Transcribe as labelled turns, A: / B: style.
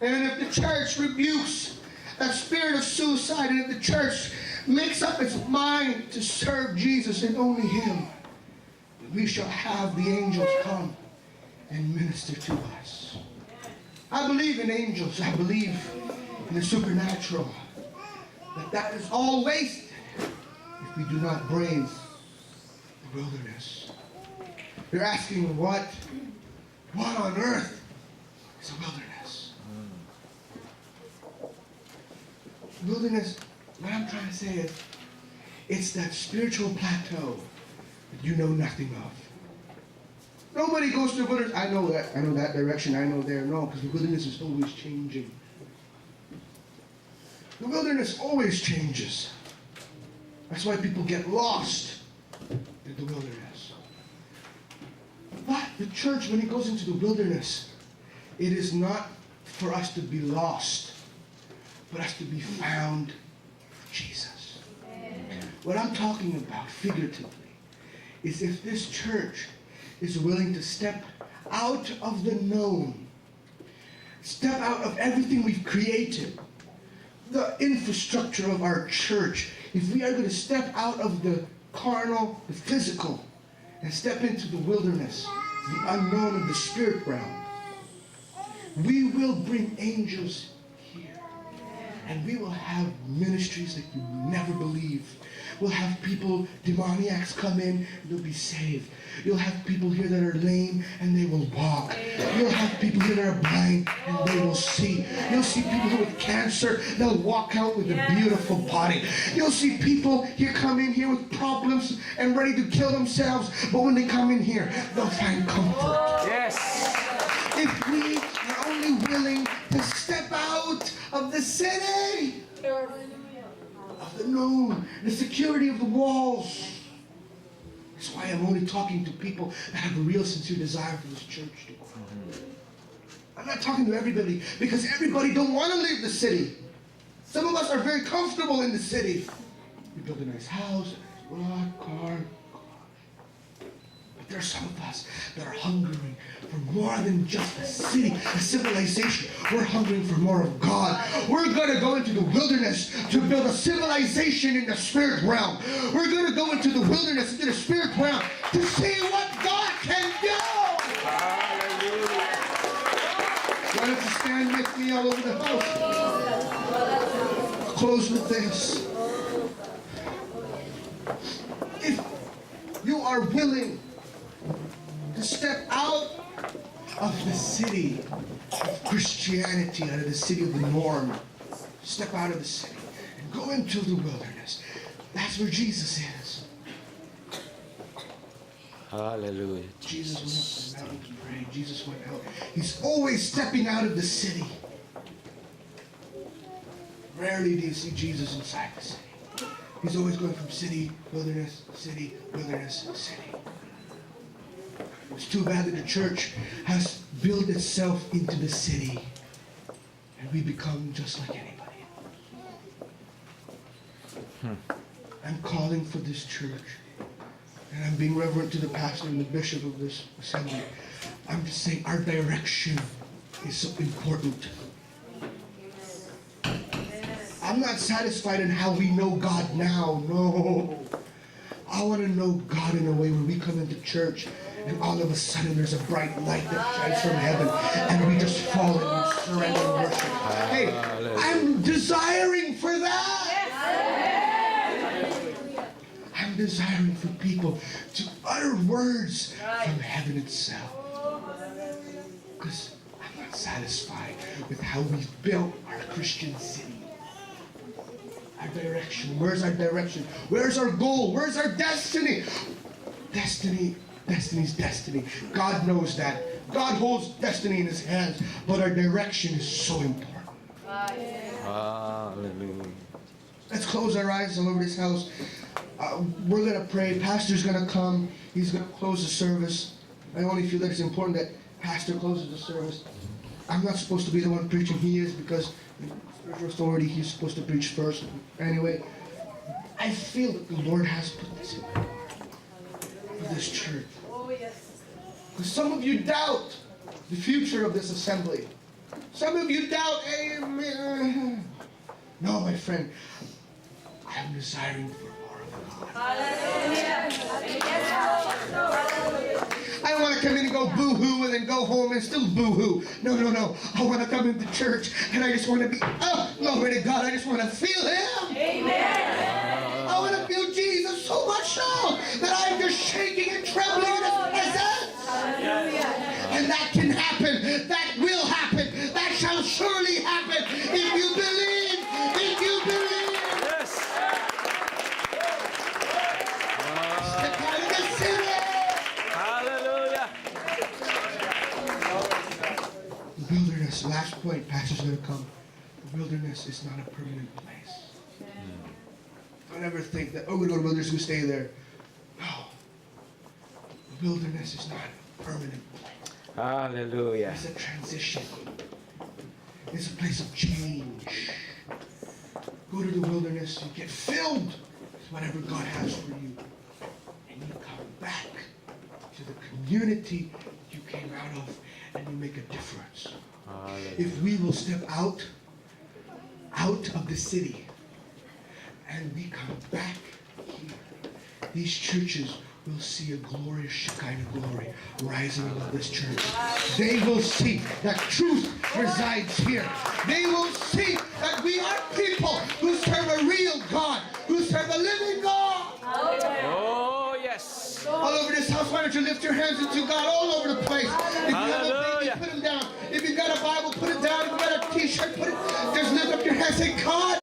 A: And if the church rebukes that spirit of suicide, and if the church makes up its mind to serve Jesus and only Him, we shall have the angels come and minister to us. I believe in angels. I believe in the supernatural. But that is all wasted if we do not brave the wilderness. You're asking what on earth is a wilderness? Wilderness, what I'm trying to say is, it's that spiritual plateau that you know nothing of. Nobody goes to the wilderness. I know that direction, I know there. No, because the wilderness is always changing. The wilderness always changes. That's why people get lost in the wilderness. But the church, when it goes into the wilderness, it is not for us to be lost, but us to be found for Jesus. What I'm talking about figuratively is if this church is willing to step out of the known, step out of everything we've created, the infrastructure of our church, if we are going to step out of the carnal, the physical, and step into the wilderness, the unknown of the spirit realm, we will bring angels here. And we will have ministries that you never believe. We'll have people, demoniacs come in, and they'll be saved. You'll have people here that are lame, and they will walk. You'll have people here that are blind, and they will see. You'll see people here with cancer, they'll walk out with a beautiful body. You'll see people here come in here with problems and ready to kill themselves, but when they come in here, they'll find comfort.
B: Yes.
A: If we are only willing to step out of the city, of the known, the security of the walls. That's why I'm only talking to people that have a real sincere desire for this church to grow. I'm not talking to everybody, because everybody don't want to leave the city. Some of us are very comfortable in the city. We build a nice house, a nice lot, car. But there are some of us that are hungering for more than just a city, a civilization. We're hungering for more of God. We're going to go into the wilderness to build a civilization in the spirit realm. We're going to go into the wilderness, into the spirit realm, to see what God can do.
B: Hallelujah.
A: Why don't you stand with me all over the house? I'll close with this. If you are willing to step out of the city of Christianity, out of the city of the norm, step out of the city and go into the wilderness. That's where Jesus is.
B: Hallelujah.
A: Jesus went up to the mountain to pray. Jesus went out. He's always stepping out of the city. Rarely do you see Jesus inside the city. He's always going from city, wilderness, city, wilderness, city. It's too bad that the church has built itself into the city and we become just like anybody else. I'm calling for this church, and I'm being reverent to the pastor and the bishop of this assembly. I'm just saying our direction is so important. I'm not satisfied in how we know God now. No. I want to know God in a way where we come into church and all of a sudden there's a bright light that shines from heaven and we just fall and surrender and worship. Hey, I'm desiring for that. I'm desiring for people to utter words from heaven itself. Because I'm not satisfied with how we've built our Christian city. Our direction. Where's our direction? Where's our goal? Where's our destiny? Destiny's destiny. God knows that. God holds destiny in His hands, but our direction is so important.
B: Hallelujah.
A: Let's close our eyes all over this house. We're going to pray. Pastor's going to come. He's going to close the service. I only feel that it's important that Pastor closes the service. I'm not supposed to be the one preaching. He is, because spiritual authority, he's supposed to preach first. Anyway, I feel that the Lord has put this in my heart for this church. Because some of you doubt the future of this assembly. Some of you doubt, amen. No, my friend. I'm desiring for more of God. I don't want to come in and go boo-hoo and then go home and still boo-hoo. No, no, no. I want to come into church and I just want to be, oh, glory to God. I just want to feel Him. Amen. I want to feel Jesus so much so that I'm just shaking and trembling in His presence. And that can happen. That will happen. That shall surely happen if you believe. If you believe.
B: Yes.
A: Step out of the city.
B: Hallelujah.
A: The wilderness, last point, Pastor's going to come. The wilderness is not a permanent place. Don't ever think that, oh, we're going to go to the wilderness, we stay there. No. The wilderness is not a permanent place.
B: Hallelujah.
A: It's a transition. It's a place of change. Go to the wilderness, you get filled with whatever God has for you. And you come back to the community you came out of and you make a difference.
B: Hallelujah.
A: If we will step out of the city and we come back here, these churches will see a glorious Shekinah glory rising above this church. They will see that truth resides here. They will see that we are people who serve a real God, who serve a living God.
B: Oh, yes.
A: All over this house, why don't you lift your hands into God all over the place? If you have a
B: Hallelujah.
A: baby, put them down. If you've got a Bible, put it down. If you've got a t-shirt, put it. Just lift up your hands and say, God,